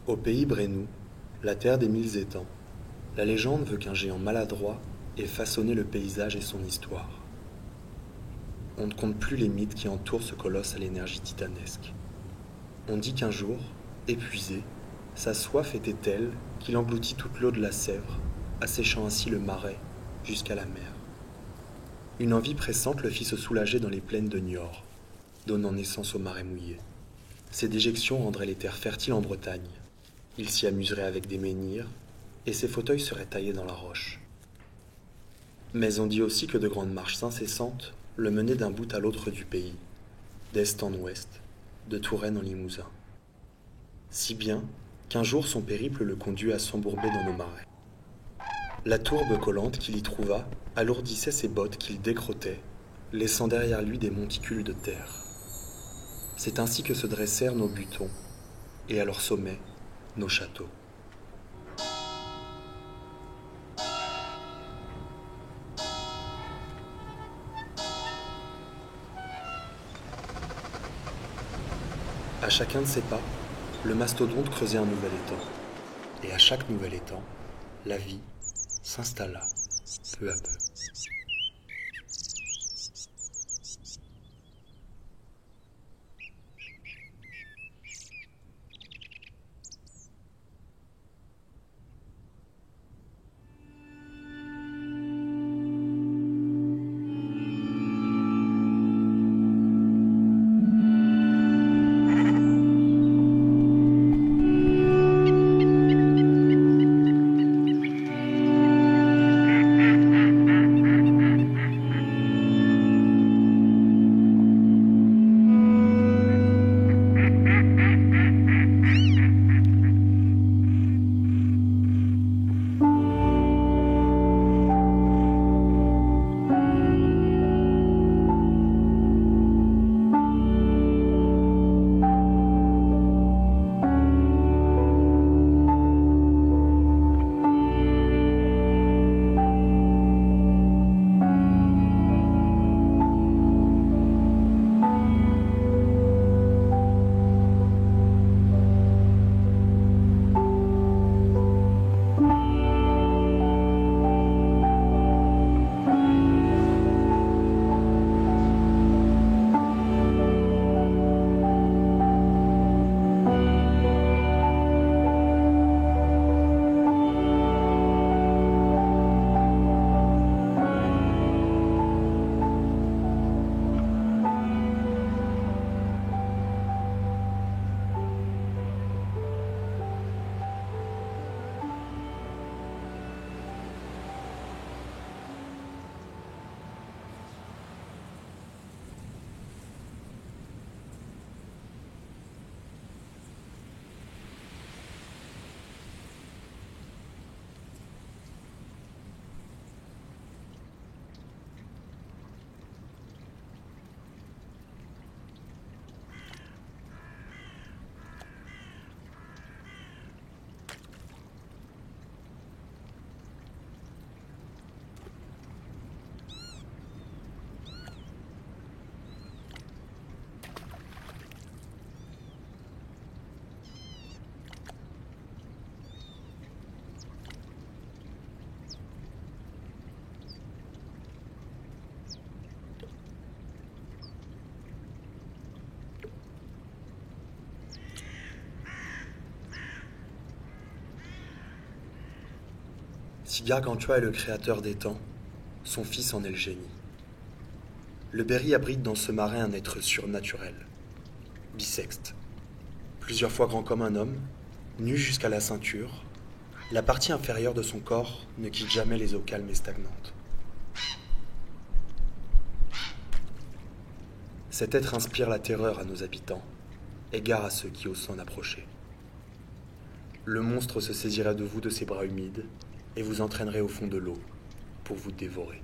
Au pays Brénou, la terre des mille étangs, la légende veut qu'un géant maladroit ait façonné le paysage et son histoire. On ne compte plus les mythes qui entourent ce colosse à l'énergie titanesque. On dit qu'un jour, épuisé, sa soif était telle qu'il engloutit toute l'eau de la Sèvre, asséchant ainsi le marais jusqu'à la mer. Une envie pressante le fit se soulager dans les plaines de Niort, donnant naissance aux marais mouillés. Ces déjections rendraient les terres fertiles en Bretagne. Il s'y amuserait avec des menhirs, et ses fauteuils seraient taillés dans la roche. Mais on dit aussi que de grandes marches incessantes le menaient d'un bout à l'autre du pays, d'est en ouest, de Touraine en Limousin. Si bien qu'un jour son périple le conduit à s'embourber dans nos marais. La tourbe collante qu'il y trouva alourdissait ses bottes qu'il décrottait, laissant derrière lui des monticules de terre. C'est ainsi que se dressèrent nos butons, et à leur sommet, nos châteaux. À chacun de ses pas, le mastodonte creusait un nouvel étang. Et à chaque nouvel étang, la vie s'installa peu à peu. Si Gargantua est le créateur des temps, son fils en est le génie. Le Berry abrite dans ce marais un être surnaturel, bisexte. Plusieurs fois grand comme un homme, nu jusqu'à la ceinture, la partie inférieure de son corps ne quitte jamais les eaux calmes et stagnantes. Cet être inspire la terreur à nos habitants, égard à ceux qui osent s'en approcher. Le monstre se saisirait de vous de ses bras humides et vous entraînerait au fond de l'eau pour vous dévorer.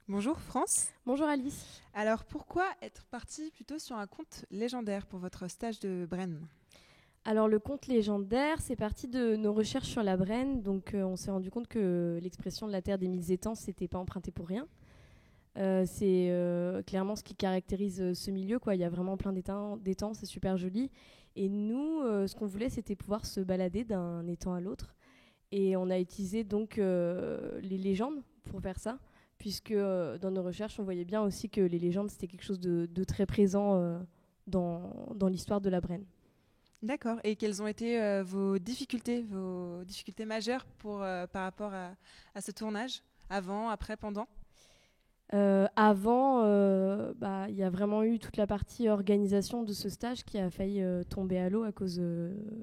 Bonjour France. Bonjour Alice. Alors pourquoi être parti plutôt sur un conte légendaire pour votre stage de Brenne? Alors le conte légendaire, c'est parti de nos recherches sur la Brenne. Donc on s'est rendu compte que l'expression de la terre des mille étangs, c'était pas emprunté pour rien. C'est clairement ce qui caractérise ce milieu, quoi. Il y a vraiment plein d'étangs, c'est super joli. Et nous, ce qu'on voulait, c'était pouvoir se balader d'un étang à l'autre. Et on a utilisé donc les légendes pour faire ça, puisque dans nos recherches, on voyait bien aussi que les légendes, c'était quelque chose de très présent dans l'histoire de la Brenne. D'accord. Et quelles ont été vos difficultés majeures par rapport à ce tournage? Avant, après, pendant? Avant, il y a vraiment eu toute la partie organisation de ce stage qui a failli tomber à l'eau à cause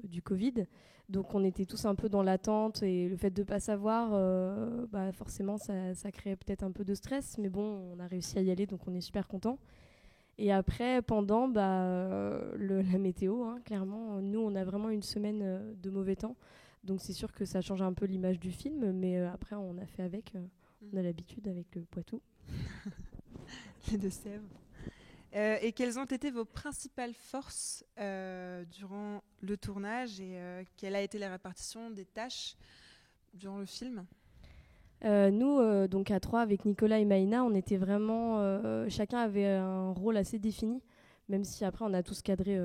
du Covid. Donc on était tous un peu dans l'attente et le fait de ne pas savoir, forcément ça créait peut-être un peu de stress. Mais bon, on a réussi à y aller, donc on est super contents. Et après, pendant, la météo, hein, clairement, nous on a vraiment une semaine de mauvais temps. Donc c'est sûr que ça change un peu l'image du film, mais après on a fait avec, on a l'habitude avec le Poitou. Les Deux-Sèvres. Et quelles ont été vos principales forces durant le tournage et quelle a été la répartition des tâches durant le film? Nous, donc à trois, avec Nicolas et Maïna, on était vraiment... chacun avait un rôle assez défini, même si après on a tous cadré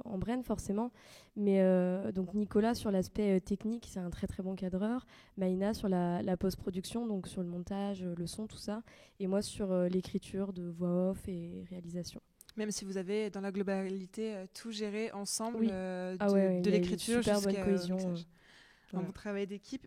en Brenne forcément. Mais donc Nicolas sur l'aspect technique, c'est un très très bon cadreur. Maïna sur la post-production, donc sur le montage, le son, tout ça. Et moi sur l'écriture de voix off et réalisation. Même si vous avez dans la globalité tout géré ensemble, oui. de l'écriture jusqu'à jusqu'à bonne cohésion. un Voilà. bon travail d'équipe.